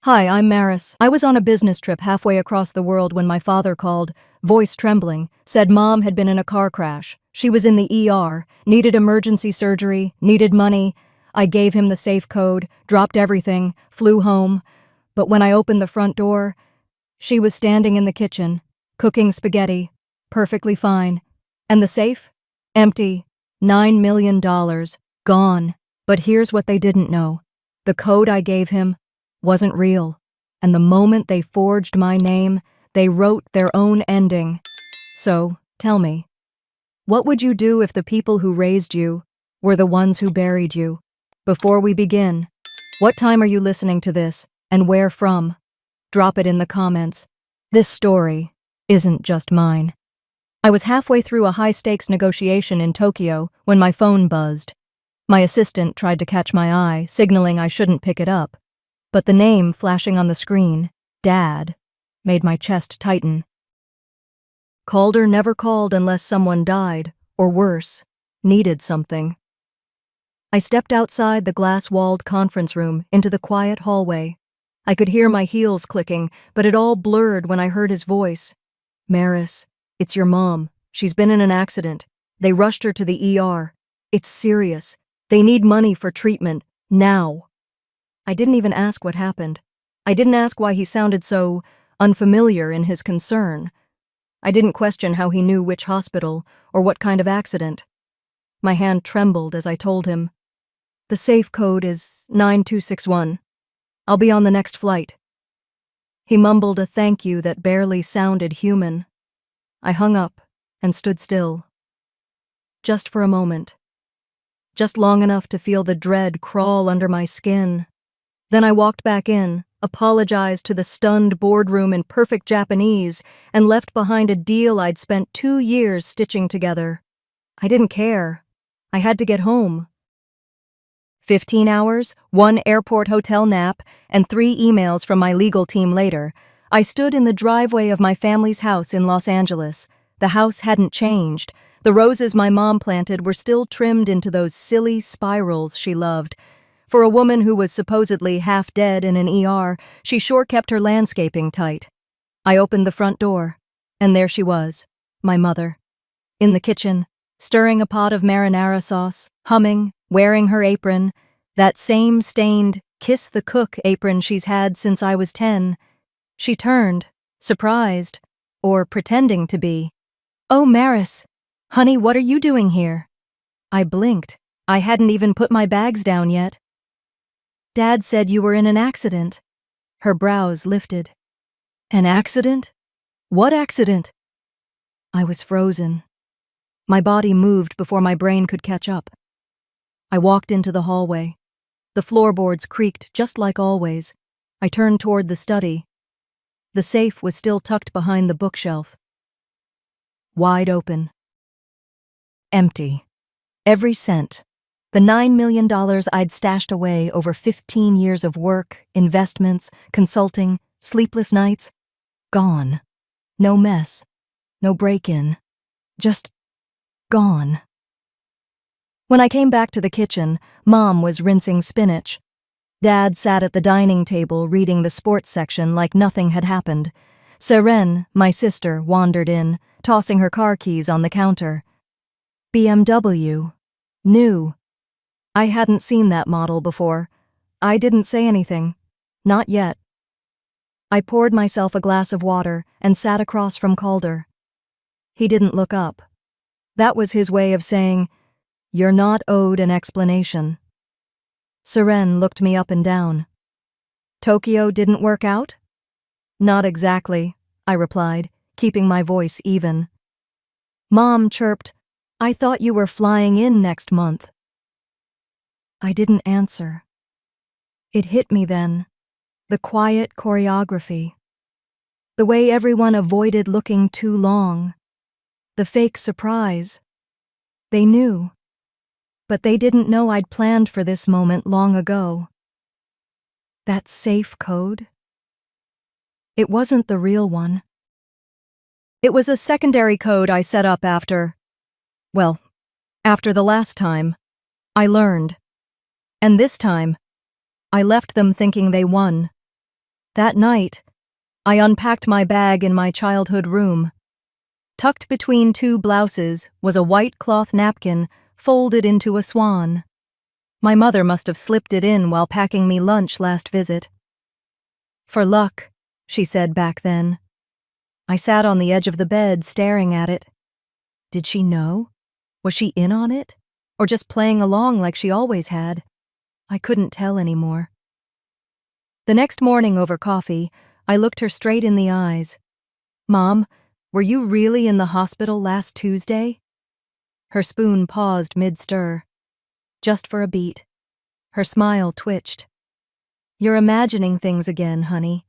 Hi, I'm Maris. I was on a business trip halfway across the world when my father called, voice trembling, said Mom had been in a car crash. She was in the ER, needed emergency surgery, needed money. I gave him the safe code, dropped everything, flew home. But when I opened the front door, she was standing in the kitchen, cooking spaghetti, perfectly fine. And the safe? Empty. $9 million. Gone. But here's what they didn't know. The code I gave him wasn't real, and the moment they forged my name, they wrote their own ending. So, tell me, what would you do if the people who raised you were the ones who buried you? Before we begin, what time are you listening to this, and where from? Drop it in the comments. This story isn't just mine. I was halfway through a high-stakes negotiation in Tokyo when my phone buzzed. My assistant tried to catch my eye, signaling I shouldn't pick it up. But the name flashing on the screen, Dad, made my chest tighten. Calder never called unless someone died, or worse, needed something. I stepped outside the glass-walled conference room into the quiet hallway. I could hear my heels clicking, but it all blurred when I heard his voice. Maris, it's your mom. She's been in an accident. They rushed her to the ER. It's serious. They need money for treatment, now. I didn't even ask what happened. I didn't ask why he sounded so unfamiliar in his concern. I didn't question how he knew which hospital or what kind of accident. My hand trembled as I told him, "The safe code is 9261. I'll be on the next flight." He mumbled a thank you that barely sounded human. I hung up and stood still. Just for a moment. Just long enough to feel the dread crawl under my skin. Then I walked back in, apologized to the stunned boardroom in perfect Japanese, and left behind a deal I'd spent 2 years stitching together. I didn't care. I had to get home. 15 hours, 1 airport hotel nap, and 3 emails from my legal team later, I stood in the driveway of my family's house in Los Angeles. The house hadn't changed. The roses my mom planted were still trimmed into those silly spirals she loved. For a woman who was supposedly half dead in an ER, she sure kept her landscaping tight. I opened the front door, and there she was, my mother. In the kitchen, stirring a pot of marinara sauce, humming, wearing her apron, that same stained, kiss the cook apron she's had since I was 10. She turned, surprised, or pretending to be. "Oh, Maris, honey, what are you doing here?" I blinked. I hadn't even put my bags down yet. "Dad said you were in an accident." Her brows lifted. "An accident? What accident?" I was frozen. My body moved before my brain could catch up. I walked into the hallway. The floorboards creaked just like always. I turned toward the study. The safe was still tucked behind the bookshelf. Wide open. Empty. Every cent. The $9 million I'd stashed away over 15 years of work, investments, consulting, sleepless nights. Gone. No mess. No break-in. Just gone. When I came back to the kitchen, Mom was rinsing spinach. Dad sat at the dining table reading the sports section like nothing had happened. Seren, my sister, wandered in, tossing her car keys on the counter. BMW. New. I hadn't seen that model before. I didn't say anything. Not yet. I poured myself a glass of water and sat across from Calder. He didn't look up. That was his way of saying, "You're not owed an explanation." Seren looked me up and down. "Tokyo didn't work out?" "Not exactly," I replied, keeping my voice even. Mom chirped, "I thought you were flying in next month." I didn't answer. It hit me then, the quiet choreography. The way everyone avoided looking too long. The fake surprise. They knew. But they didn't know I'd planned for this moment long ago. That safe code? It wasn't the real one. It was a secondary code I set up after the last time. I learned. And this time, I left them thinking they won. That night, I unpacked my bag in my childhood room. Tucked between two blouses was a white cloth napkin folded into a swan. My mother must have slipped it in while packing me lunch last visit. "For luck," she said back then. I sat on the edge of the bed staring at it. Did she know? Was she in on it? Or just playing along like she always had? I couldn't tell anymore. The next morning over coffee, I looked her straight in the eyes. "Mom, were you really in the hospital last Tuesday?" Her spoon paused mid-stir. Just for a beat. Her smile twitched. "You're imagining things again, honey."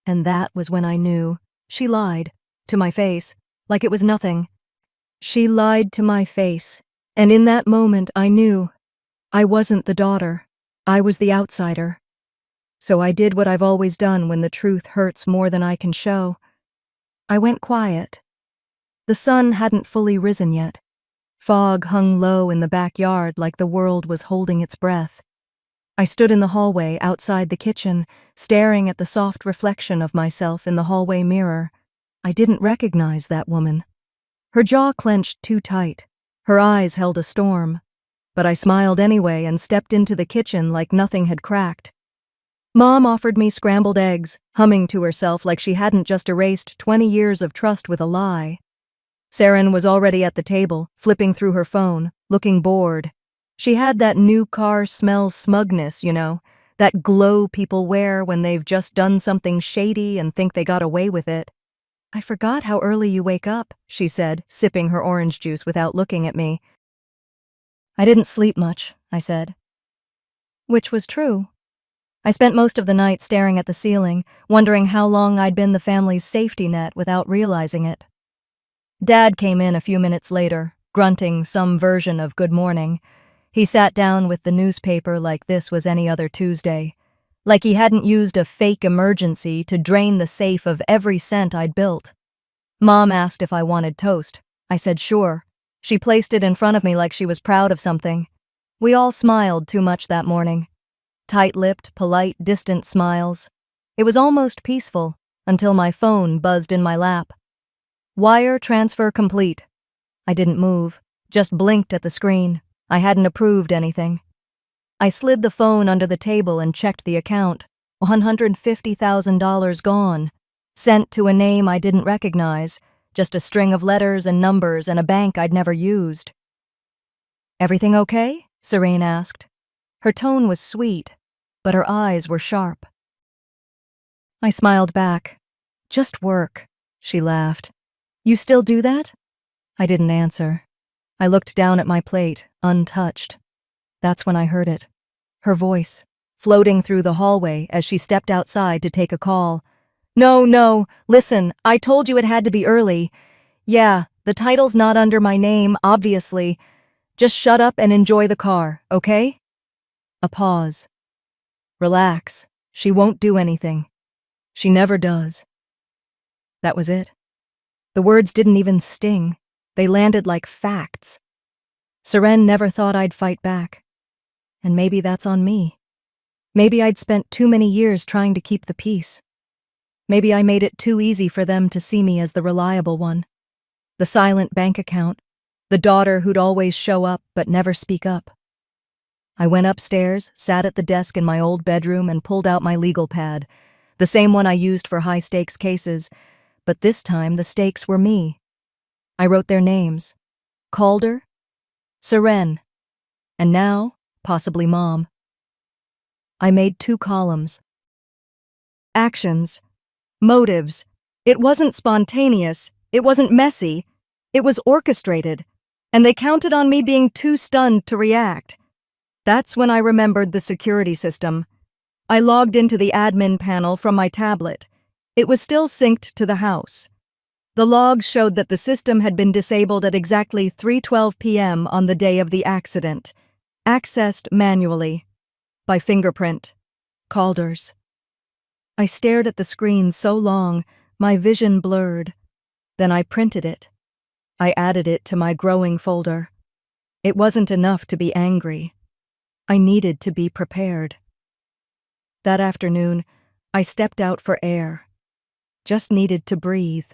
And that was when I knew. She lied. To my face. Like it was nothing. She lied to my face. And in that moment I knew. I wasn't the daughter. I was the outsider. So I did what I've always done when the truth hurts more than I can show. I went quiet. The sun hadn't fully risen yet. Fog hung low in the backyard like the world was holding its breath. I stood in the hallway outside the kitchen, staring at the soft reflection of myself in the hallway mirror. I didn't recognize that woman. Her jaw clenched too tight. Her eyes held a storm. But I smiled anyway and stepped into the kitchen like nothing had cracked. Mom offered me scrambled eggs, humming to herself like she hadn't just erased 20 years of trust with a lie. Saren was already at the table, flipping through her phone, looking bored. She had that new car smell smugness, that glow people wear when they've just done something shady and think they got away with it. "I forgot how early you wake up," she said, sipping her orange juice without looking at me. "I didn't sleep much," I said. Which was true. I spent most of the night staring at the ceiling, wondering how long I'd been the family's safety net without realizing it. Dad came in a few minutes later, grunting some version of good morning. He sat down with the newspaper like this was any other Tuesday, like he hadn't used a fake emergency to drain the safe of every cent I'd built. Mom asked if I wanted toast. I said sure. She placed it in front of me like she was proud of something. We all smiled too much that morning. Tight-lipped, polite, distant smiles. It was almost peaceful, until my phone buzzed in my lap. "Wire transfer complete." I didn't move, just blinked at the screen. I hadn't approved anything. I slid the phone under the table and checked the account. $150,000 gone. Sent to a name I didn't recognize, just a string of letters and numbers and a bank I'd never used. "Everything okay?" Serene asked. Her tone was sweet, but her eyes were sharp. I smiled back. "Just work," she laughed. "You still do that?" I didn't answer. I looked down at my plate, untouched. That's when I heard it. Her voice, floating through the hallway as she stepped outside to take a call. No, listen, I told you it had to be early. Yeah, the title's not under my name, obviously. Just shut up and enjoy the car, okay?" A pause. "Relax. She won't do anything. She never does." That was it. The words didn't even sting. They landed like facts. Seren never thought I'd fight back. And maybe that's on me. Maybe I'd spent too many years trying to keep the peace. Maybe I made it too easy for them to see me as the reliable one. The silent bank account. The daughter who'd always show up but never speak up. I went upstairs, sat at the desk in my old bedroom and pulled out my legal pad, the same one I used for high-stakes cases, but this time the stakes were me. I wrote their names. Calder, Seren, and now, possibly Mom. I made 2 columns. Actions. Motives. It wasn't spontaneous. It wasn't messy. It was orchestrated. And they counted on me being too stunned to react. That's when I remembered the security system. I logged into the admin panel from my tablet. It was still synced to the house. The logs showed that the system had been disabled at exactly 3:12 p.m. on the day of the accident. Accessed manually. By fingerprint. Calder's. I stared at the screen so long, my vision blurred. Then I printed it. I added it to my growing folder. It wasn't enough to be angry. I needed to be prepared. That afternoon, I stepped out for air. Just needed to breathe.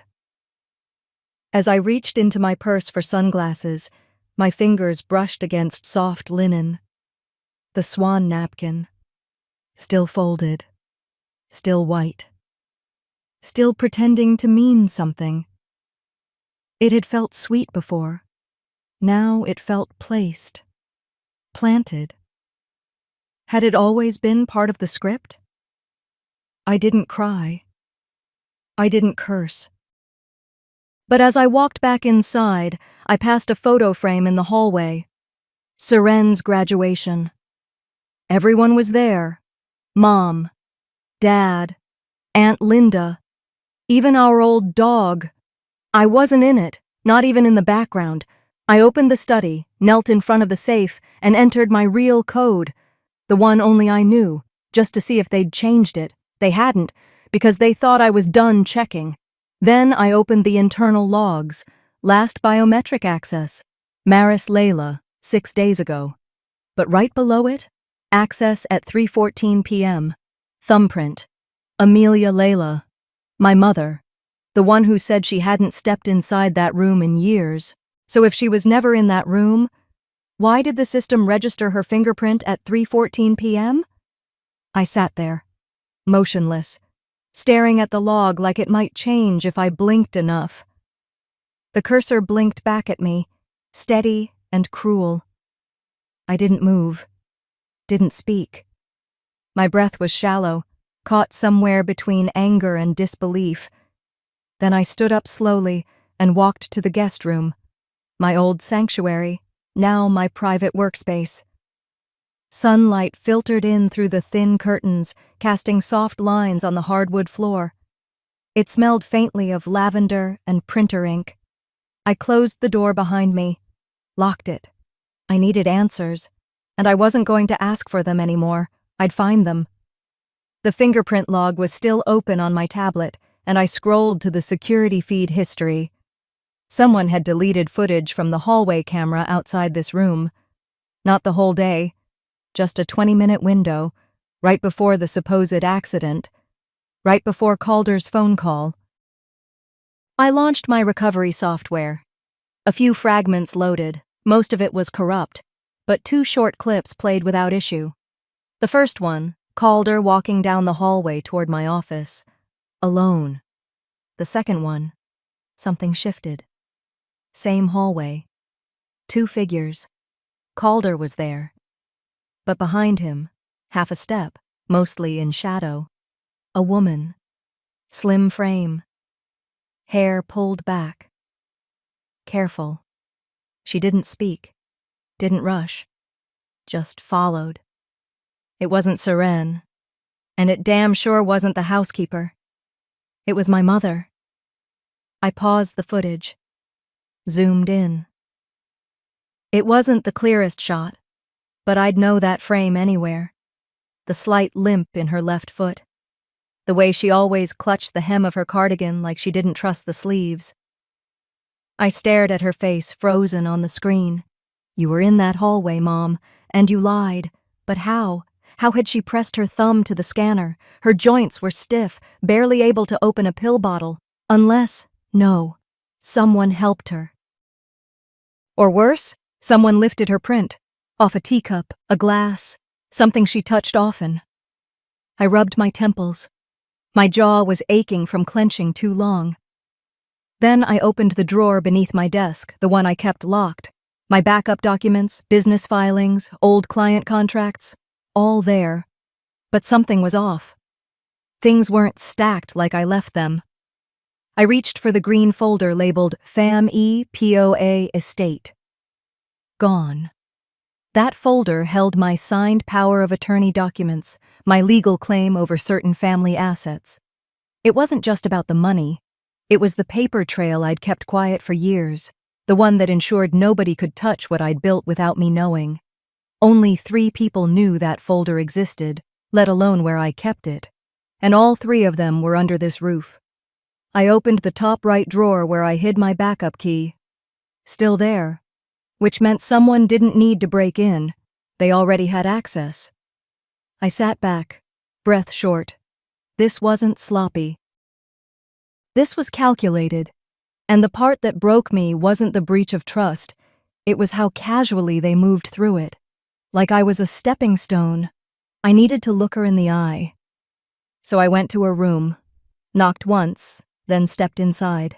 As I reached into my purse for sunglasses, my fingers brushed against soft linen. The swan napkin. Still folded. Still white. Still pretending to mean something. It had felt sweet before. Now it felt placed. Planted. Had it always been part of the script? I didn't cry. I didn't curse. But as I walked back inside, I passed a photo frame in the hallway. Seren's graduation. Everyone was there. Mom, Dad, Aunt Linda, even our old dog. I wasn't in it, not even in the background. I opened the study, knelt in front of the safe, and entered my real code, the one only I knew, just to see if they'd changed it. They hadn't, because they thought I was done checking. Then I opened the internal logs. Last biometric access. Maris Layla, 6 days ago. But right below it, access at 3:14 p.m. Thumbprint. Amelia Layla. My mother. The one who said she hadn't stepped inside that room in years. So if she was never in that room, why did the system register her fingerprint at 3:14 p.m.? I sat there, motionless, staring at the log like it might change if I blinked enough. The cursor blinked back at me, steady and cruel. I didn't move, didn't speak. My breath was shallow, caught somewhere between anger and disbelief. Then I stood up slowly and walked to the guest room, my old sanctuary, now my private workspace. Sunlight filtered in through the thin curtains, casting soft lines on the hardwood floor. It smelled faintly of lavender and printer ink. I closed the door behind me, locked it. I needed answers, and I wasn't going to ask for them anymore. I'd find them. The fingerprint log was still open on my tablet, and I scrolled to the security feed history. Someone had deleted footage from the hallway camera outside this room. Not the whole day. Just a 20-minute window, right before the supposed accident, right before Calder's phone call. I launched my recovery software. A few fragments loaded, most of it was corrupt, but 2 short clips played without issue. The first one, Calder walking down the hallway toward my office, alone. The second one, something shifted. Same hallway. 2 figures. Calder was there. But behind him, half a step, mostly in shadow, a woman. Slim frame. Hair pulled back. Careful. She didn't speak, didn't rush, just followed. It wasn't Seren, and it damn sure wasn't the housekeeper. It was my mother. I paused the footage, zoomed in. It wasn't the clearest shot, but I'd know that frame anywhere. The slight limp in her left foot. The way she always clutched the hem of her cardigan like she didn't trust the sleeves. I stared at her face frozen on the screen. You were in that hallway, Mom, and you lied. But how? How had she pressed her thumb to the scanner? Her joints were stiff, barely able to open a pill bottle. Unless, no, someone helped her. Or worse, someone lifted her print. Off a teacup, a glass, something she touched often. I rubbed my temples. My jaw was aching from clenching too long. Then I opened the drawer beneath my desk, the one I kept locked. My backup documents, business filings, old client contracts, all there. But something was off. Things weren't stacked like I left them. I reached for the green folder labeled FAME-POA Estate. Gone. That folder held my signed power of attorney documents, my legal claim over certain family assets. It wasn't just about the money. It was the paper trail I'd kept quiet for years, the one that ensured nobody could touch what I'd built without me knowing. Only 3 people knew that folder existed, let alone where I kept it, and all 3 of them were under this roof. I opened the top right drawer where I hid my backup key. Still there. Which meant someone didn't need to break in. They already had access. I sat back, breath short. This wasn't sloppy. This was calculated. And the part that broke me wasn't the breach of trust. It was how casually they moved through it. Like I was a stepping stone. I needed to look her in the eye. So I went to her room, knocked once, then stepped inside.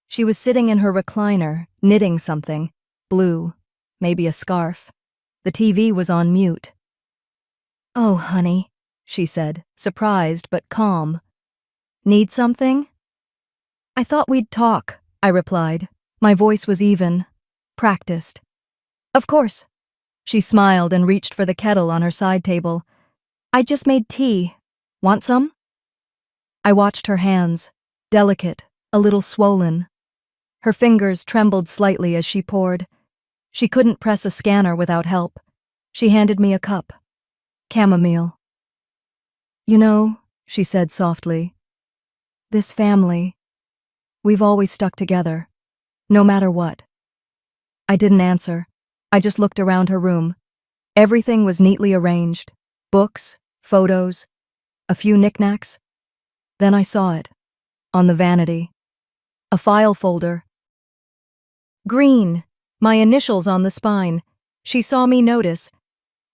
She was sitting in her recliner, knitting something, blue, maybe a scarf. The TV was on mute. "Oh, honey," she said, surprised but calm. "Need something?" "I thought we'd talk," I replied. My voice was even, practiced. "Of course." She smiled and reached for the kettle on her side table. "I just made tea. Want some?" I watched her hands, delicate, a little swollen. Her fingers trembled slightly as she poured. She couldn't press a scanner without help. She handed me a cup. Chamomile. "You know," she said softly, "this family, we've always stuck together, no matter what." I didn't answer. I just looked around her room. Everything was neatly arranged. Books, photos, a few knickknacks. Then I saw it, on the vanity. A file folder. Green, my initials on the spine. She saw me notice.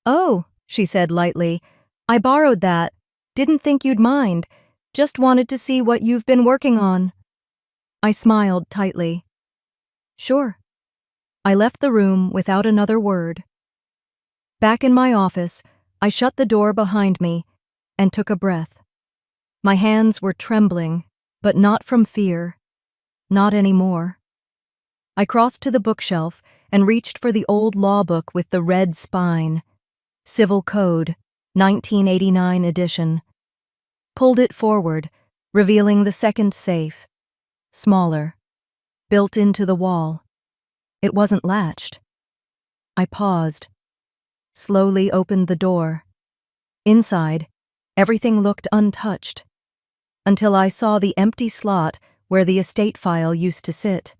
"Oh," she said lightly, "I borrowed that. Didn't think you'd mind. Just wanted to see what you've been working on." I smiled tightly. "Sure." I left the room without another word. Back in my office, I shut the door behind me and took a breath. My hands were trembling, but not from fear. Not anymore. I crossed to the bookshelf and reached for the old law book with the red spine. Civil Code, 1989 edition. Pulled it forward, revealing the second safe. Smaller. Built into the wall. It wasn't latched. I paused. Slowly opened the door. Inside, everything looked untouched. Until I saw the empty slot where the estate file used to sit.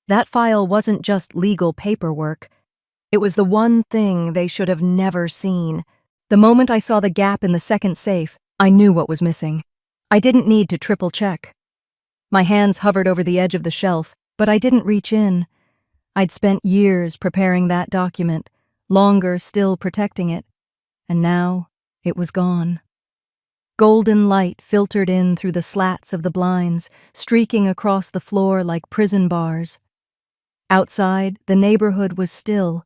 That file wasn't just legal paperwork. It was the one thing they should have never seen. The moment I saw the gap in the second safe, I knew what was missing. I didn't need to triple check. My hands hovered over the edge of the shelf, but I didn't reach in. I'd spent years preparing that document, longer still protecting it, and now it was gone. Golden light filtered in through the slats of the blinds, streaking across the floor like prison bars. Outside, the neighborhood was still.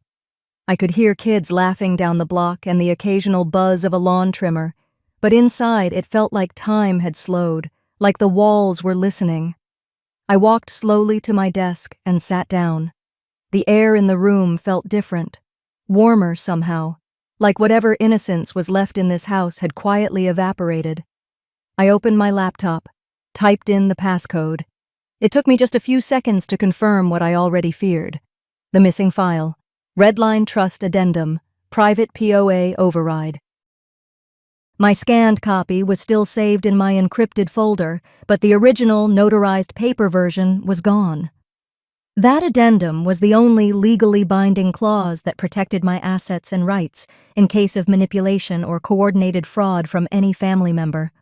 I could hear kids laughing down the block and the occasional buzz of a lawn trimmer, but inside it felt like time had slowed, like the walls were listening. I walked slowly to my desk and sat down. The air in the room felt different, warmer somehow, like whatever innocence was left in this house had quietly evaporated. I opened my laptop, typed in the passcode. It took me just a few seconds to confirm what I already feared. The missing file. Redline Trust Addendum. Private POA Override. My scanned copy was still saved in my encrypted folder, but the original notarized paper version was gone. That addendum was the only legally binding clause that protected my assets and rights in case of manipulation or coordinated fraud from any family member.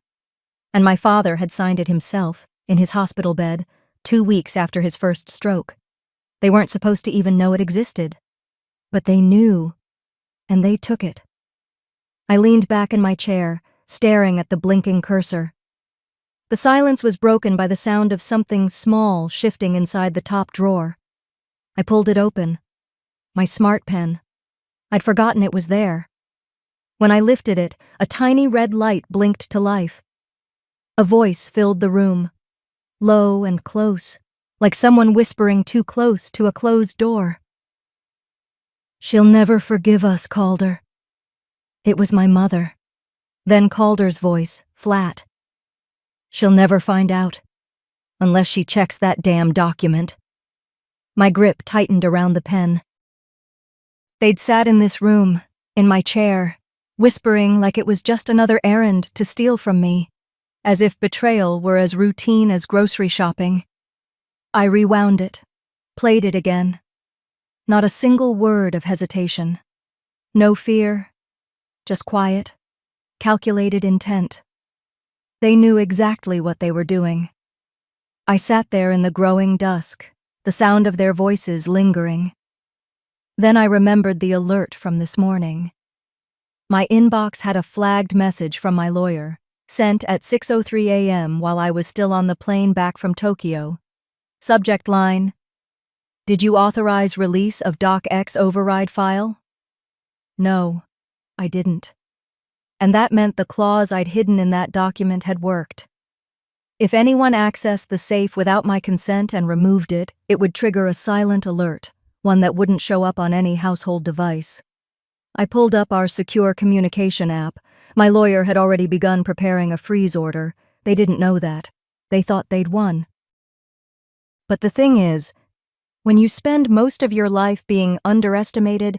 And my father had signed it himself, in his hospital bed, 2 weeks after his first stroke. They weren't supposed to even know it existed. But they knew, and they took it. I leaned back in my chair, staring at the blinking cursor. The silence was broken by the sound of something small shifting inside the top drawer. I pulled it open. My smart pen. I'd forgotten it was there. When I lifted it, a tiny red light blinked to life. A voice filled the room, low and close, like someone whispering too close to a closed door. "She'll never forgive us, Calder." It was my mother. Then Calder's voice, flat. "She'll never find out, unless she checks that damn document." My grip tightened around the pen. They'd sat in this room, in my chair, whispering like it was just another errand to steal from me, as if betrayal were as routine as grocery shopping. I rewound it, played it again. Not a single word of hesitation. No fear, just quiet, calculated intent. They knew exactly what they were doing. I sat there in the growing dusk, the sound of their voices lingering. Then I remembered the alert from this morning. My inbox had a flagged message from my lawyer, sent at 6:03 a.m. while I was still on the plane back from Tokyo. Subject line: Did you authorize release of DocX override file? No, I didn't. And that meant the clause I'd hidden in that document had worked. If anyone accessed the safe without my consent and removed it, it would trigger a silent alert, one that wouldn't show up on any household device. I pulled up our secure communication app. My lawyer had already begun preparing a freeze order. They didn't know that. They thought they'd won. But the thing is, when you spend most of your life being underestimated,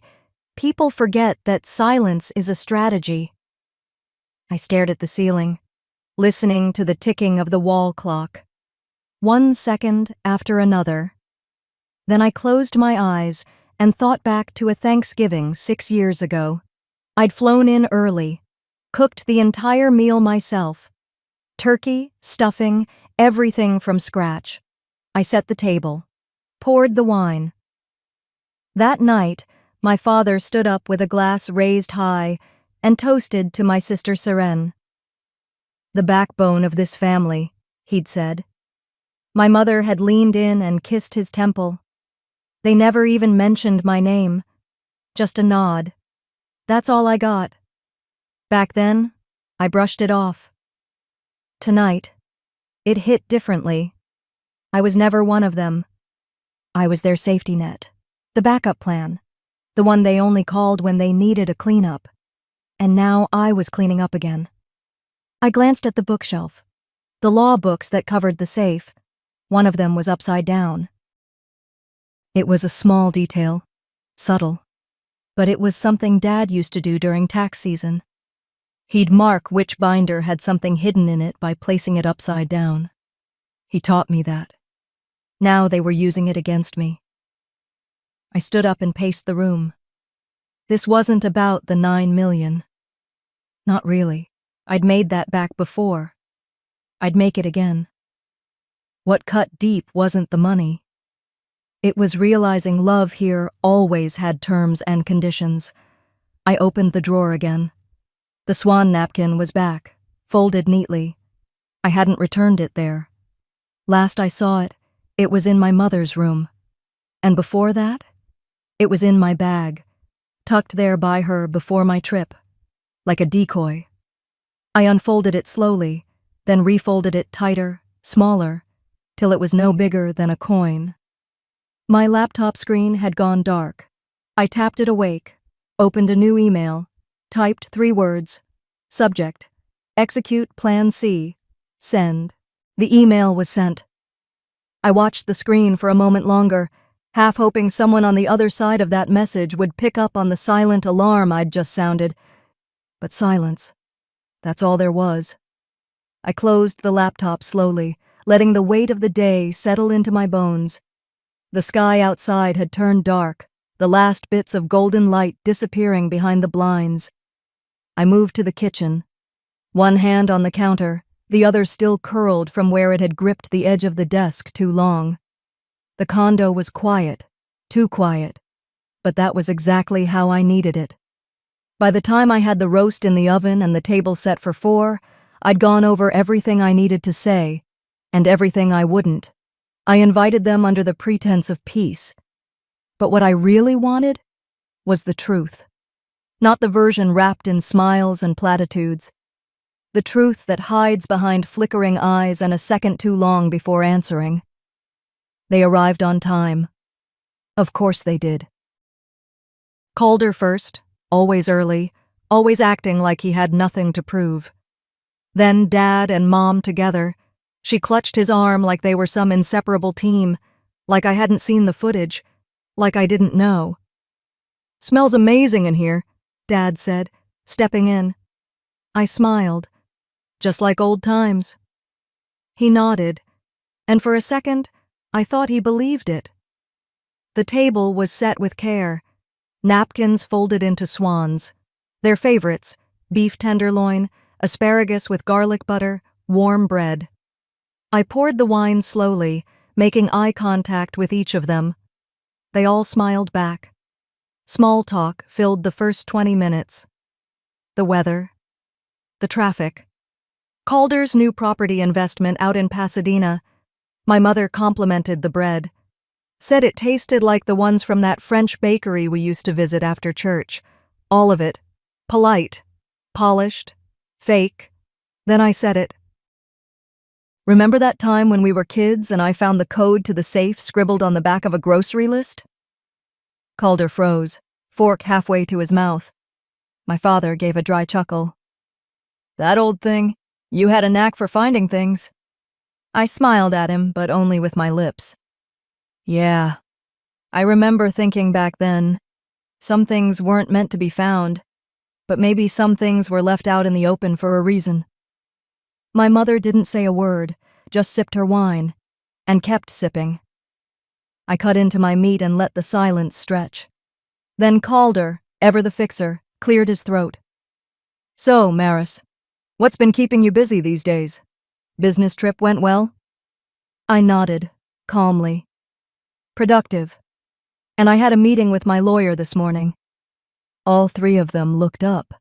people forget that silence is a strategy. I stared at the ceiling, listening to the ticking of the wall clock. 1 second after another. Then I closed my eyes and thought back to a Thanksgiving 6 years ago. I'd flown in early, cooked the entire meal myself. Turkey, stuffing, everything from scratch. I set the table, poured the wine. That night, my father stood up with a glass raised high and toasted to my sister Seren. The backbone of this family, he'd said. My mother had leaned in and kissed his temple. They never even mentioned my name. Just a nod. That's all I got. Back then, I brushed it off. Tonight, it hit differently. I was never one of them. I was their safety net, the backup plan, the one they only called when they needed a cleanup. And now I was cleaning up again. I glanced at the bookshelf. The law books that covered the safe. One of them was upside down. It was a small detail, subtle, but it was something Dad used to do during tax season. He'd mark which binder had something hidden in it by placing it upside down. He taught me that. Now they were using it against me. I stood up and paced the room. This wasn't about the 9 million. Not really. I'd made that back before. I'd make it again. What cut deep wasn't the money. It was realizing love here always had terms and conditions. I opened the drawer again. The swan napkin was back, folded neatly. I hadn't returned it there. Last I saw it, it was in my mother's room. And before that, it was in my bag, tucked there by her before my trip, like a decoy. I unfolded it slowly, then refolded it tighter, smaller, till it was no bigger than a coin. My laptop screen had gone dark. I tapped it awake, opened a new email, typed 3 words, subject, execute plan C, send. The email was sent. I watched the screen for a moment longer, half hoping someone on the other side of that message would pick up on the silent alarm I'd just sounded. But silence. That's all there was. I closed the laptop slowly, letting the weight of the day settle into my bones. The sky outside had turned dark, the last bits of golden light disappearing behind the blinds. I moved to the kitchen, one hand on the counter, the other still curled from where it had gripped the edge of the desk too long. The condo was quiet, too quiet, but that was exactly how I needed it. By the time I had the roast in the oven and the table set for 4, I'd gone over everything I needed to say, and everything I wouldn't. I invited them under the pretense of peace. But what I really wanted was the truth. Not the version wrapped in smiles and platitudes. The truth that hides behind flickering eyes and a second too long before answering. They arrived on time. Of course they did. Calder first, always early, always acting like he had nothing to prove. Then Dad and Mom together. She clutched his arm like they were some inseparable team, like I hadn't seen the footage, like I didn't know. "Smells amazing in here," Dad said, stepping in. I smiled, just like old times. He nodded, and for a second, I thought he believed it. The table was set with care, napkins folded into swans. Their favorites, beef tenderloin, asparagus with garlic butter, warm bread. I poured the wine slowly, making eye contact with each of them. They all smiled back. Small talk filled the first 20 minutes. The weather. The traffic. Calder's new property investment out in Pasadena. My mother complimented the bread. Said it tasted like the ones from that French bakery we used to visit after church. All of it. Polite. Polished. Fake. Then I said it. Remember that time when we were kids and I found the code to the safe scribbled on the back of a grocery list? Calder froze, fork halfway to his mouth. My father gave a dry chuckle. That old thing. You had a knack for finding things. I smiled at him, but only with my lips. Yeah. I remember thinking back then, some things weren't meant to be found, but maybe some things were left out in the open for a reason. My mother didn't say a word, just sipped her wine, and kept sipping. I cut into my meat and let the silence stretch. Then Calder, ever the fixer, cleared his throat. So, Maris, what's been keeping you busy these days? Business trip went well? I nodded, calmly. Productive. And I had a meeting with my lawyer this morning. All three of them looked up.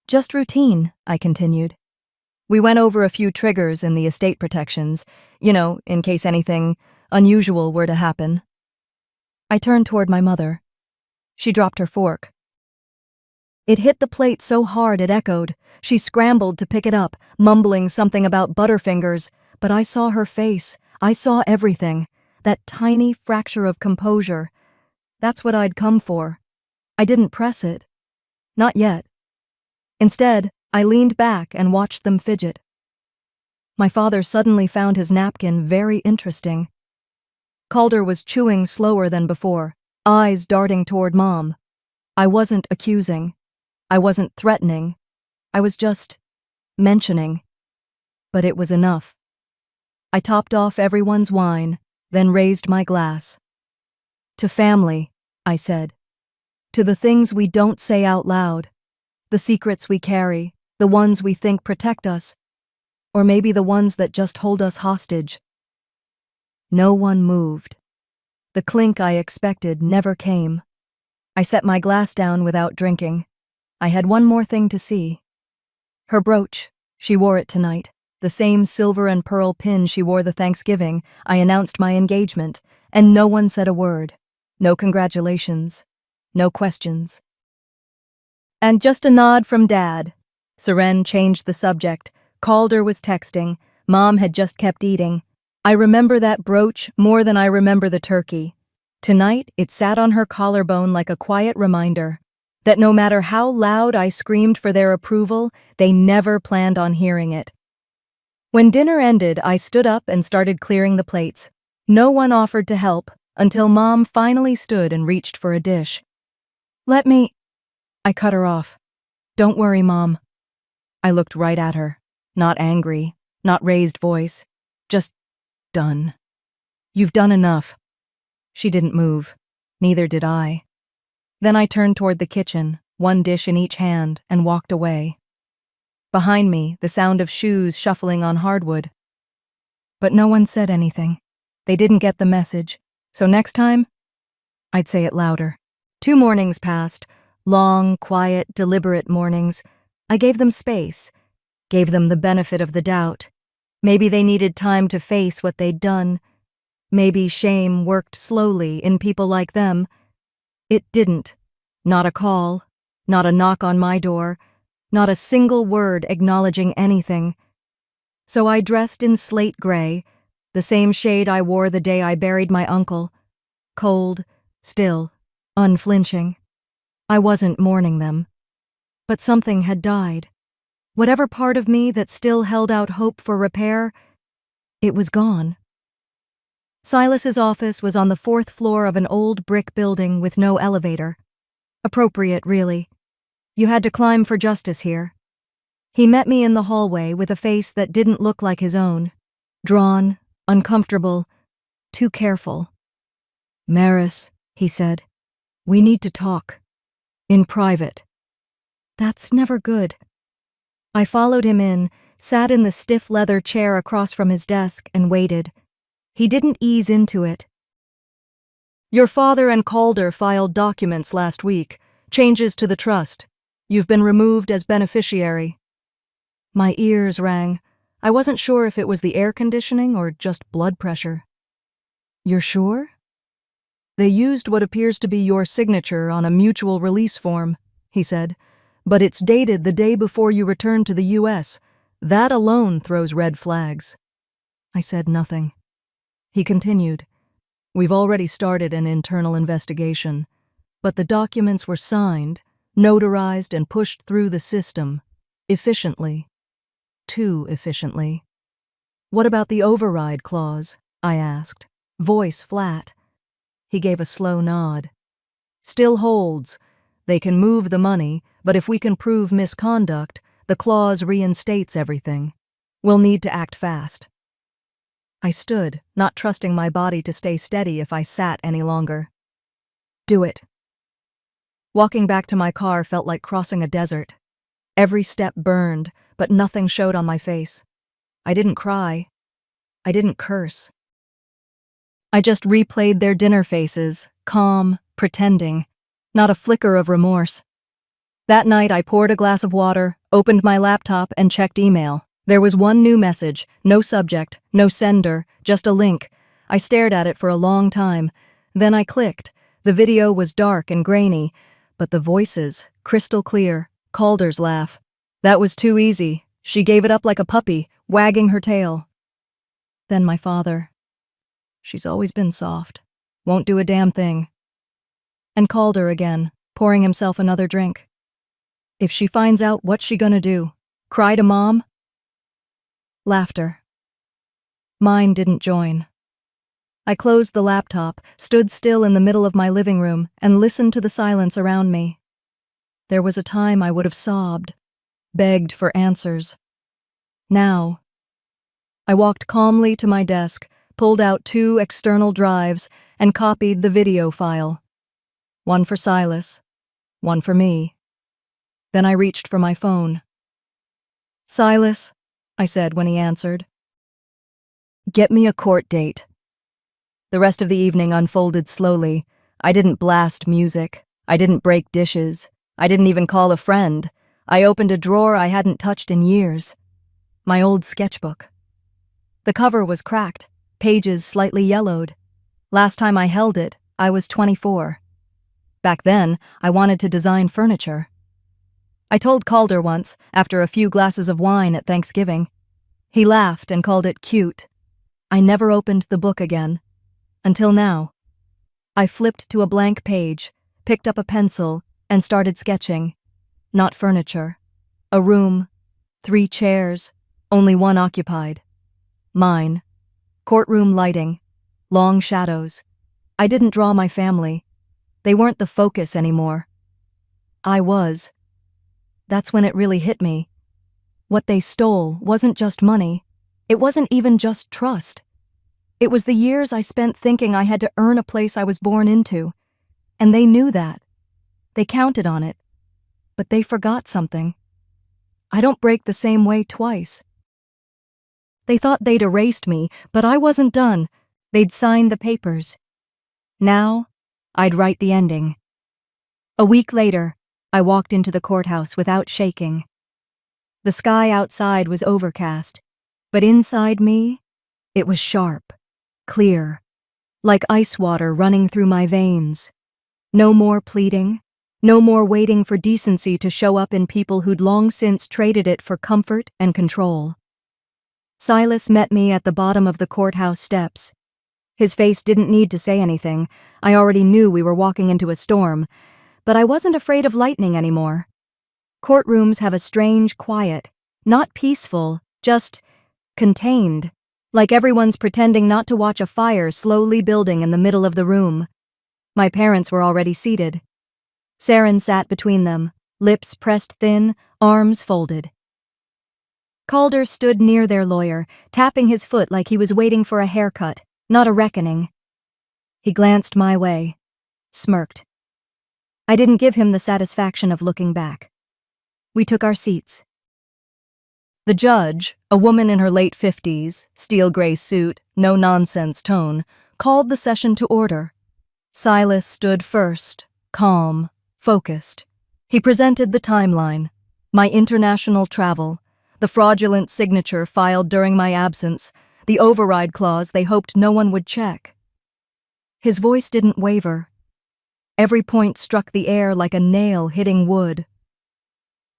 Just routine, I continued. We went over a few triggers in the estate protections, in case anything unusual were to happen. I turned toward my mother. She dropped her fork. It hit the plate so hard it echoed. She scrambled to pick it up, mumbling something about Butterfingers, but I saw her face. I saw everything. That tiny fracture of composure. That's what I'd come for. I didn't press it. Not yet. Instead, I leaned back and watched them fidget. My father suddenly found his napkin very interesting. Calder was chewing slower than before, eyes darting toward Mom. I wasn't accusing. I wasn't threatening. I was just mentioning. But it was enough. I topped off everyone's wine, then raised my glass. To family, I said. To the things we don't say out loud. The secrets we carry, the ones we think protect us, or maybe the ones that just hold us hostage. No one moved. The clink I expected never came. I set my glass down without drinking. I had one more thing to see. Her brooch. She wore it tonight. The same silver and pearl pin she wore the Thanksgiving. I announced my engagement, and no one said a word. No congratulations. No questions. And just a nod from Dad. Seren changed the subject. Calder was texting. Mom had just kept eating. I remember that brooch more than I remember the turkey. Tonight, it sat on her collarbone like a quiet reminder that no matter how loud I screamed for their approval, they never planned on hearing it. When dinner ended, I stood up and started clearing the plates. No one offered to help until Mom finally stood and reached for a dish. Let me... I cut her off. Don't worry, Mom. I looked right at her. Not angry, not raised voice. Just done. You've done enough. She didn't move. Neither did I. Then I turned toward the kitchen, one dish in each hand, and walked away. Behind me, the sound of shoes shuffling on hardwood. But no one said anything. They didn't get the message. So next time, I'd say it louder. 2 mornings passed. Long, quiet, deliberate mornings. I gave them space. Gave them the benefit of the doubt. Maybe they needed time to face what they'd done. Maybe shame worked slowly in people like them. It didn't. Not a call. Not a knock on my door. Not a single word acknowledging anything. So I dressed in slate gray, the same shade I wore the day I buried my uncle. Cold, still, unflinching. I wasn't mourning them. But something had died. Whatever part of me that still held out hope for repair, it was gone. Silas's office was on the 4th floor of an old brick building with no elevator. Appropriate, really. You had to climb for justice here. He met me in the hallway with a face that didn't look like his own. Drawn, uncomfortable, too careful. Maris, he said, we need to talk. In private. That's never good. I followed him in, sat in the stiff leather chair across from his desk, and waited. He didn't ease into it. Your father and Calder filed documents last week, changes to the trust. You've been removed as beneficiary. My ears rang. I wasn't sure if it was the air conditioning or just blood pressure. You're sure? They used what appears to be your signature on a mutual release form, he said, but it's dated the day before you returned to the U.S. That alone throws red flags. I said nothing. He continued, We've already started an internal investigation, but the documents were signed, notarized, and pushed through the system, efficiently. Too efficiently. What about the override clause? I asked, voice flat. He gave a slow nod. Still holds. They can move the money, but if we can prove misconduct, the clause reinstates everything. We'll need to act fast. I stood, not trusting my body to stay steady if I sat any longer. Do it. Walking back to my car felt like crossing a desert. Every step burned, but nothing showed on my face. I didn't cry. I didn't curse. I just replayed their dinner faces, calm, pretending, not a flicker of remorse. That night I poured a glass of water, opened my laptop, and checked email. There was one new message, no subject, no sender, just a link. I stared at it for a long time. Then I clicked. The video was dark and grainy, but the voices, crystal clear, Calder's laugh. That was too easy. She gave it up like a puppy, wagging her tail. Then my father. She's always been soft. Won't do a damn thing. And Calder again, pouring himself another drink. If she finds out, what's she gonna do? Cry to Mom? Laughter. Mine didn't join. I closed the laptop, stood still in the middle of my living room, and listened to the silence around me. There was a time I would have sobbed, begged for answers. Now, I walked calmly to my desk, pulled out 2 external drives, and copied the video file. One for Silas, one for me. Then I reached for my phone. Silas, I said when he answered. Get me a court date. The rest of the evening unfolded slowly. I didn't blast music. I didn't break dishes. I didn't even call a friend. I opened a drawer I hadn't touched in years. My old sketchbook. The cover was cracked, pages slightly yellowed. Last time I held it, I was 24. Back then, I wanted to design furniture. I told Calder once, after a few glasses of wine at Thanksgiving. He laughed and called it cute. I never opened the book again. Until now. I flipped to a blank page, picked up a pencil, and started sketching. Not furniture. A room. 3 chairs. Only one occupied. Mine. Courtroom lighting. Long shadows. I didn't draw my family. They weren't the focus anymore. I was. That's when it really hit me. What they stole wasn't just money. It wasn't even just trust. It was the years I spent thinking I had to earn a place I was born into. And they knew that. They counted on it. But they forgot something. I don't break the same way twice. They thought they'd erased me, but I wasn't done. They'd signed the papers. Now, I'd write the ending. A week later, I walked into the courthouse without shaking. The sky outside was overcast, but inside me, it was sharp, clear, like ice water running through my veins. No more pleading, no more waiting for decency to show up in people who'd long since traded it for comfort and control. Silas met me at the bottom of the courthouse steps. His face didn't need to say anything. I already knew we were walking into a storm, but I wasn't afraid of lightning anymore. Courtrooms have a strange quiet, not peaceful, just contained, like everyone's pretending not to watch a fire slowly building in the middle of the room. My parents were already seated. Saren sat between them, lips pressed thin, arms folded. Calder stood near their lawyer, tapping his foot like he was waiting for a haircut, not a reckoning. He glanced my way, smirked. I didn't give him the satisfaction of looking back. We took our seats. The judge, a woman in her late 50s, steel gray suit, no-nonsense tone, called the session to order. Silas stood first, calm, focused. He presented the timeline, my international travel, the fraudulent signature filed during my absence, the override clause they hoped no one would check. His voice didn't waver. Every point struck the air like a nail hitting wood.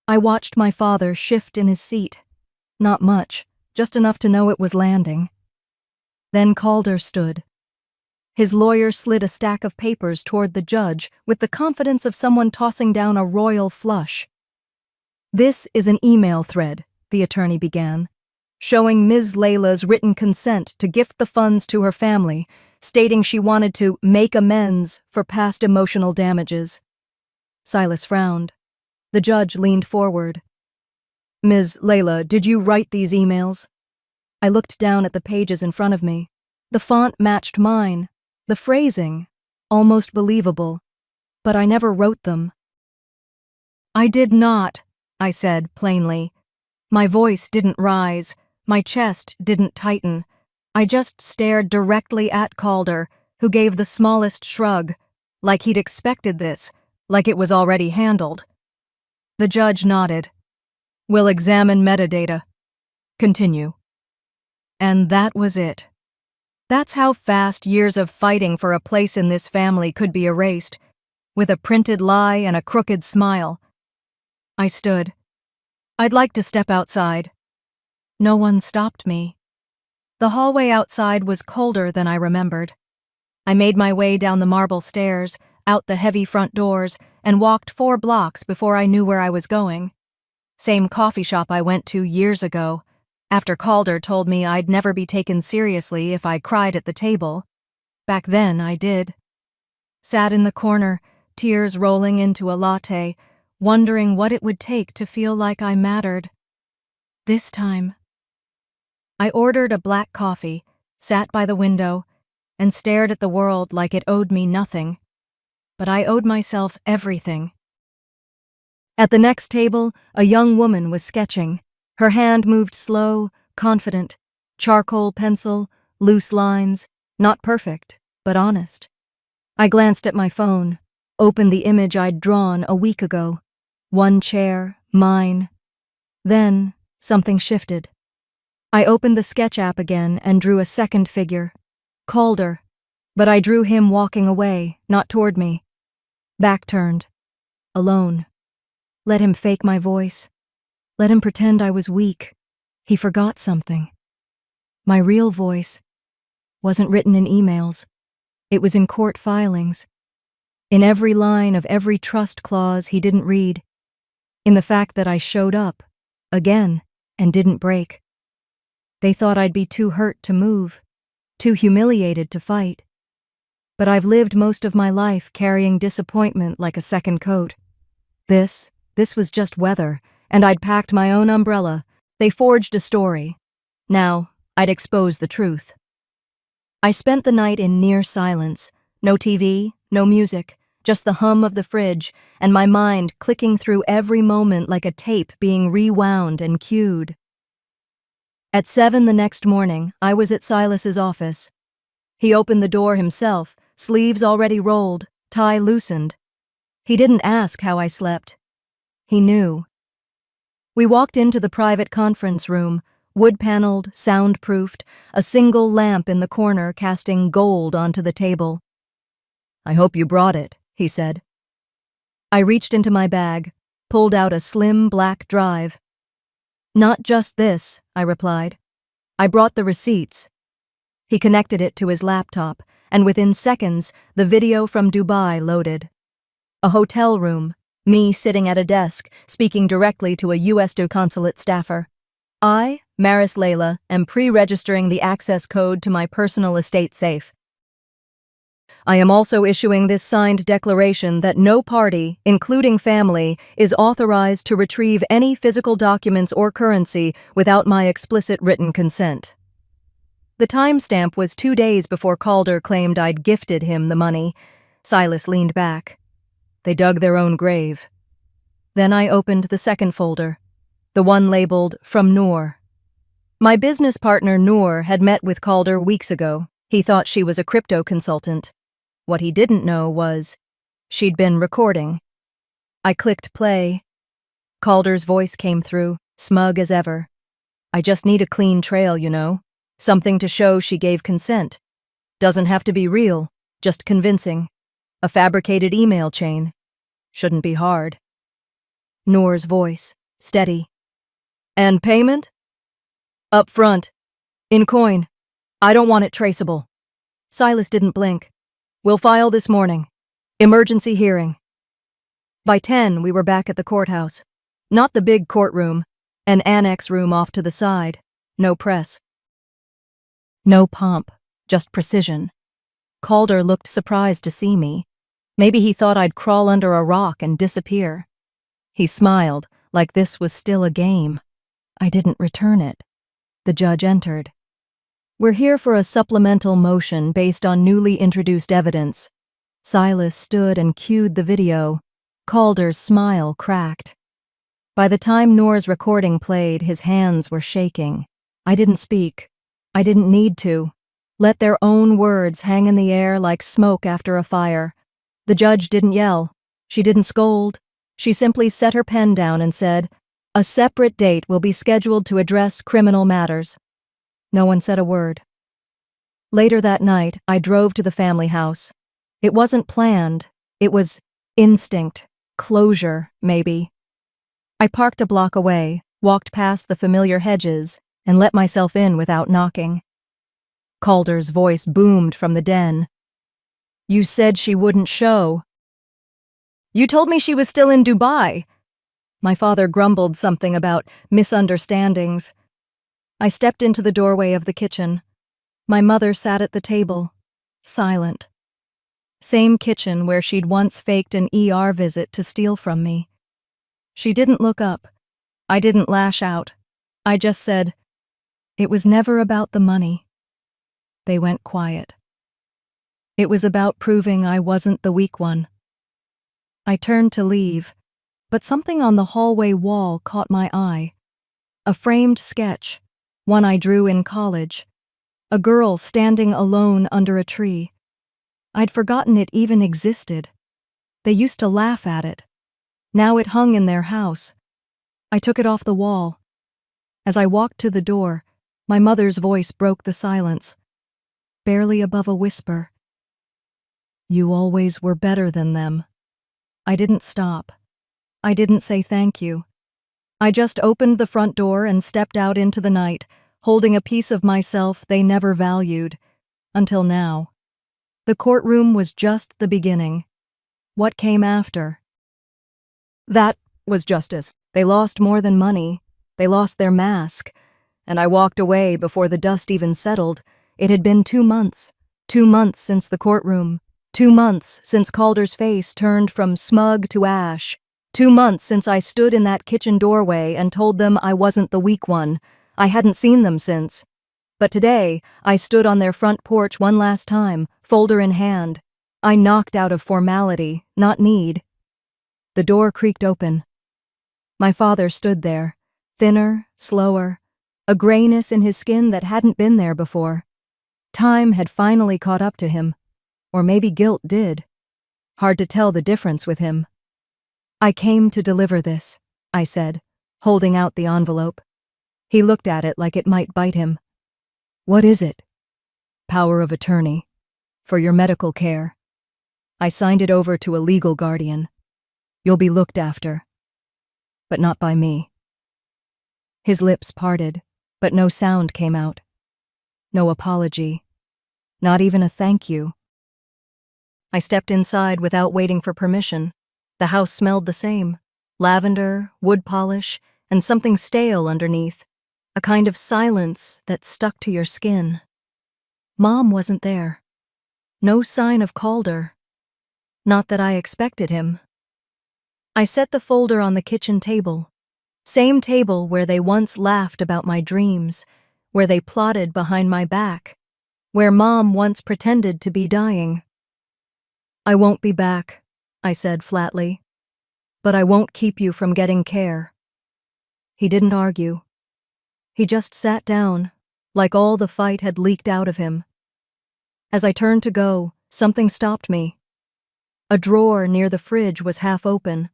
I watched my father shift in his seat. Not much, just enough to know it was landing. Then Calder stood. His lawyer slid a stack of papers toward the judge with the confidence of someone tossing down a royal flush. "This is an email thread," the attorney began, showing Ms. Layla's written consent to gift the funds to her family, stating she wanted to make amends for past emotional damages. Silas frowned. The judge leaned forward. "Ms. Layla, did you write these emails?" I looked down at the pages in front of me. The font matched mine, the phrasing, almost believable, but I never wrote them. "I did not," I said plainly. My voice didn't rise, my chest didn't tighten. I just stared directly at Calder, who gave the smallest shrug, like he'd expected this, like it was already handled. The judge nodded. "We'll examine metadata. Continue." And that was it. That's how fast years of fighting for a place in this family could be erased, with a printed lie and a crooked smile. I stood. "I'd like to step outside." No one stopped me. The hallway outside was colder than I remembered. I made my way down the marble stairs, out the heavy front doors, and walked 4 blocks before I knew where I was going. Same coffee shop I went to years ago, after Calder told me I'd never be taken seriously if I cried at the table. Back then, I did. Sat in the corner, tears rolling into a latte, wondering what it would take to feel like I mattered. This time. I ordered a black coffee, sat by the window, and stared at the world like it owed me nothing. But I owed myself everything. At the next table, a young woman was sketching. Her hand moved slow, confident, charcoal pencil, loose lines, not perfect, but honest. I glanced at my phone, opened the image I'd drawn a week ago. One chair, mine. Then, something shifted. I opened the sketch app again and drew a second figure. Calder. But I drew him walking away, not toward me. Back turned. Alone. Let him fake my voice. Let him pretend I was weak. He forgot something. My real voice wasn't written in emails. It was in court filings. In every line of every trust clause he didn't read. In the fact that I showed up, again, and didn't break. They thought I'd be too hurt to move, too humiliated to fight. But I've lived most of my life carrying disappointment like a second coat. This was just weather, and I'd packed my own umbrella. They forged a story. Now, I'd expose the truth. I spent the night in near silence. No TV, no music, just the hum of the fridge, and my mind clicking through every moment like a tape being rewound and cued. At 7 the next morning, I was at Silas's office. He opened the door himself, sleeves already rolled, tie loosened. He didn't ask how I slept. He knew. We walked into the private conference room, wood-paneled, soundproofed, a single lamp in the corner casting gold onto the table. "I hope you brought it," he said. I reached into my bag, pulled out a slim black drive. "Not just this," I replied. "I brought the receipts." He connected it to his laptop, and within seconds, the video from Dubai loaded. A hotel room, me sitting at a desk, speaking directly to a U.S. consulate staffer. I, Maris Layla, am pre-registering the access code to my personal estate safe. I am also issuing this signed declaration that no party, including family, is authorized to retrieve any physical documents or currency without my explicit written consent. The timestamp was 2 days before Calder claimed I'd gifted him the money. Silas leaned back. They dug their own grave. Then I opened the second folder. the one labeled "From Noor." My business partner Noor had met with Calder weeks ago. He thought she was a crypto consultant. What he didn't know was she'd been recording. I clicked play. Calder's voice came through, smug as ever. "I just need a clean trail, you know. Something to show she gave consent. Doesn't have to be real, just convincing. A fabricated email chain. Shouldn't be hard." Noor's voice, steady. "And payment? Up front. In coin. I don't want it traceable." Silas didn't blink. "We'll file this morning. Emergency hearing." By 10, we were back at the courthouse. Not the big courtroom, an annex room off to the side. No press. No pomp, just precision. Calder looked surprised to see me. Maybe he thought I'd crawl under a rock and disappear. He smiled, like this was still a game. I didn't return it. The judge entered. "We're here for a supplemental motion based on newly introduced evidence." Silas stood and cued the video. Calder's smile cracked. By the time Noor's recording played, his hands were shaking. I didn't speak. I didn't need to. Let their own words hang in the air like smoke after a fire. The judge didn't yell. She didn't scold. She simply set her pen down and said, "A separate date will be scheduled to address criminal matters." No one said a word. Later that night, I drove to the family house. It wasn't planned. It was instinct. Closure, maybe. I parked a block away, walked past the familiar hedges, and let myself in without knocking. Calder's voice boomed from the den. "You said she wouldn't show." "You told me she was still in Dubai." My father grumbled something about misunderstandings. I stepped into the doorway of the kitchen. My mother sat at the table, silent. Same kitchen where she'd once faked an ER visit to steal from me. She didn't look up. I didn't lash out. I just said, "It was never about the money." They went quiet. It was about proving I wasn't the weak one. I turned to leave, but something on the hallway wall caught my eye. A framed sketch, one I drew in college. A girl standing alone under a tree. I'd forgotten it even existed. They used to laugh at it. Now it hung in their house. I took it off the wall. As I walked to the door, my mother's voice broke the silence, barely above a whisper. "You always were better than them." I didn't stop. I didn't say thank you. I just opened the front door and stepped out into the night, holding a piece of myself they never valued, until now. The courtroom was just the beginning. What came after? That was justice. They lost more than money. They lost their mask. And I walked away before the dust even settled. It had been 2 months. 2 months since the courtroom. 2 months since Calder's face turned from smug to ash. 2 months since I stood in that kitchen doorway and told them I wasn't the weak one. I hadn't seen them since. But today, I stood on their front porch one last time, folder in hand. I knocked out of formality, not need. The door creaked open. My father stood there, thinner, slower, a grayness in his skin that hadn't been there before. Time had finally caught up to him. Or maybe guilt did. Hard to tell the difference with him. "I came to deliver this," I said, holding out the envelope. He looked at it like it might bite him. "What is it?" "Power of attorney. For your medical care. I signed it over to a legal guardian. You'll be looked after. But not by me." His lips parted, but no sound came out. No apology. Not even a thank you. I stepped inside without waiting for permission. The house smelled the same. Lavender, wood polish, and something stale underneath. A kind of silence that stuck to your skin. Mom wasn't there. No sign of Calder. Not that I expected him. I set the folder on the kitchen table. Same table where they once laughed about my dreams, where they plotted behind my back, where Mom once pretended to be dying. "I won't be back," I said flatly. "But I won't keep you from getting care." He didn't argue. He just sat down, like all the fight had leaked out of him. As I turned to go, something stopped me. A drawer near the fridge was half open.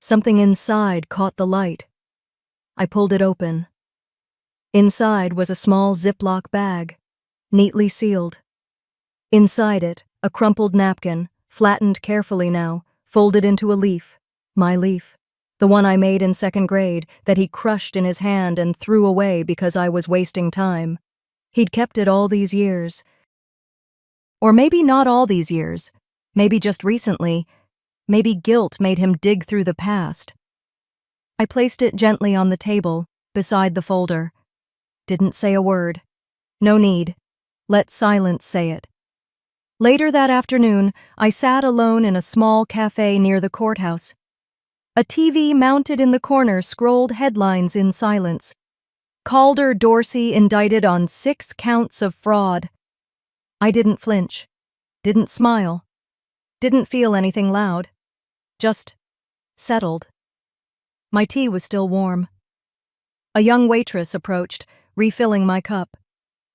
Something inside caught the light. I pulled it open. Inside was a small Ziploc bag, neatly sealed. Inside it, a crumpled napkin, flattened carefully now, folded into a leaf. My leaf. The one I made in second grade that he crushed in his hand and threw away because I was wasting time. He'd kept it all these years. Or maybe not all these years. Maybe just recently. Maybe guilt made him dig through the past. I placed it gently on the table, beside the folder. Didn't say a word. No need. Let silence say it. Later that afternoon, I sat alone in a small cafe near the courthouse. A TV mounted in the corner scrolled headlines in silence. Calder Dorsey indicted on 6 counts of fraud. I didn't flinch. Didn't smile. Didn't feel anything loud. Just settled. My tea was still warm. A young waitress approached, refilling my cup.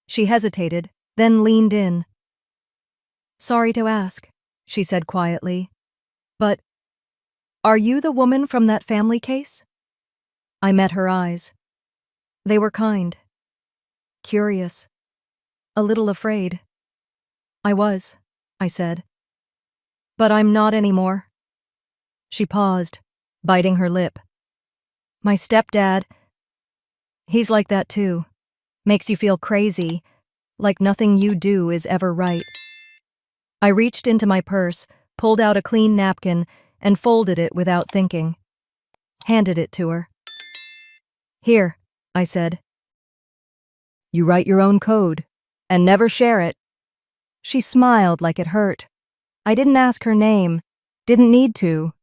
She hesitated, then leaned in. "Sorry to ask," she said quietly, "but are you the woman from that family case?" I met her eyes. They were kind. Curious. A little afraid. "I was," I said. "But I'm not anymore." She paused, biting her lip. "My stepdad, he's like that too. Makes you feel crazy, like nothing you do is ever right." I reached into my purse, pulled out a clean napkin, and folded it without thinking. Handed it to her. "Here," I said. "You write your own code, and never share it." She smiled like it hurt. I didn't ask her name. Didn't need to.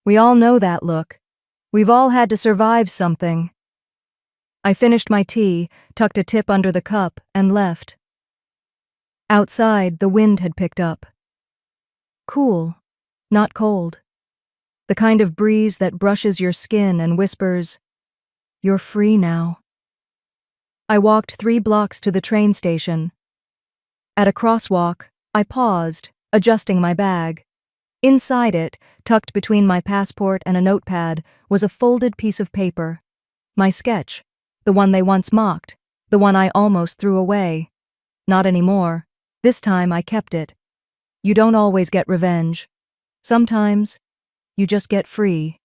We all know that look. We've all had to survive something. I finished my tea, tucked a tip under the cup, and left. Outside, the wind had picked up. Cool, not cold. The kind of breeze that brushes your skin and whispers, "You're free now." I walked 3 blocks to the train station. At a crosswalk, I paused, adjusting my bag. Inside it, tucked between my passport and a notepad, was a folded piece of paper. My sketch, the one they once mocked, the one I almost threw away. Not anymore. This time I kept it. You don't always get revenge. Sometimes, you just get free.